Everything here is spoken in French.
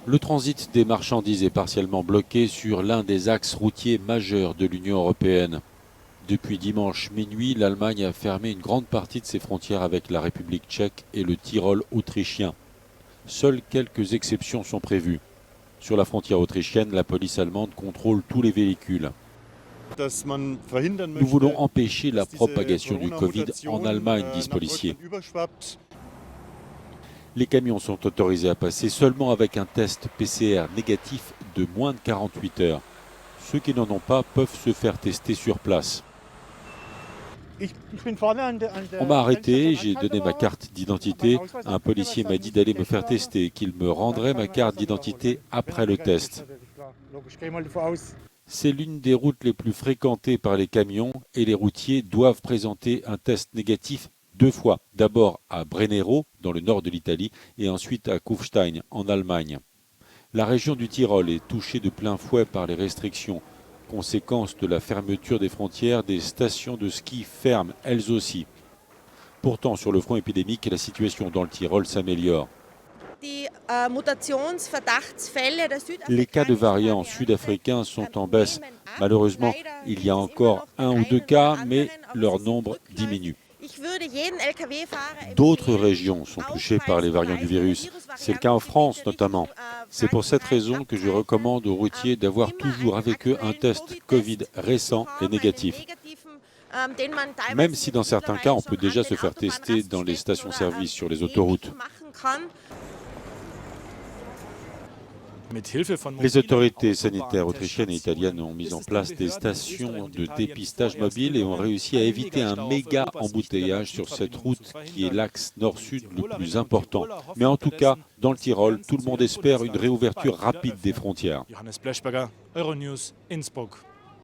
Le transit des marchandises est partiellement bloqué sur l'un des axes routiers majeurs de l'Union européenne. Depuis dimanche minuit, l'Allemagne a fermé une grande partie de ses frontières avec la République tchèque et le Tyrol autrichien. Seules quelques exceptions sont prévues. Sur la frontière autrichienne, la police allemande contrôle tous les véhicules. Nous voulons empêcher la propagation du Covid en Allemagne, disent policiers. Les camions sont autorisés à passer seulement avec un test PCR négatif de moins de 48 heures. Ceux qui n'en ont pas peuvent se faire tester sur place. On m'a arrêté, j'ai donné ma carte d'identité. Un policier m'a dit d'aller me faire tester, qu'il me rendrait ma carte d'identité après le test. C'est l'une des routes les plus fréquentées par les camions et les routiers doivent présenter un test négatif 2 fois. D'abord à Brennero, dans le nord de l'Italie, et ensuite à Kufstein, en Allemagne. La région du Tyrol est touchée de plein fouet par les restrictions. Conséquence de la fermeture des frontières, des stations de ski ferment elles aussi. Pourtant, sur le front épidémique, la situation dans le Tyrol s'améliore. Les cas de variants sud-africains sont en baisse. Malheureusement, il y a encore 1 ou 2 cas, mais leur nombre diminue. D'autres régions sont touchées par les variants du virus. C'est le cas en France notamment. C'est pour cette raison que je recommande aux routiers d'avoir toujours avec eux un test Covid récent et négatif. Même si dans certains cas, on peut déjà se faire tester dans les stations-service sur les autoroutes. Les autorités sanitaires autrichiennes et italiennes ont mis en place des stations de dépistage mobiles et ont réussi à éviter un méga embouteillage sur cette route qui est l'axe nord-sud le plus important. Mais en tout cas, dans le Tyrol, tout le monde espère une réouverture rapide des frontières. Johannes Blechberger, Euronews, Innsbruck.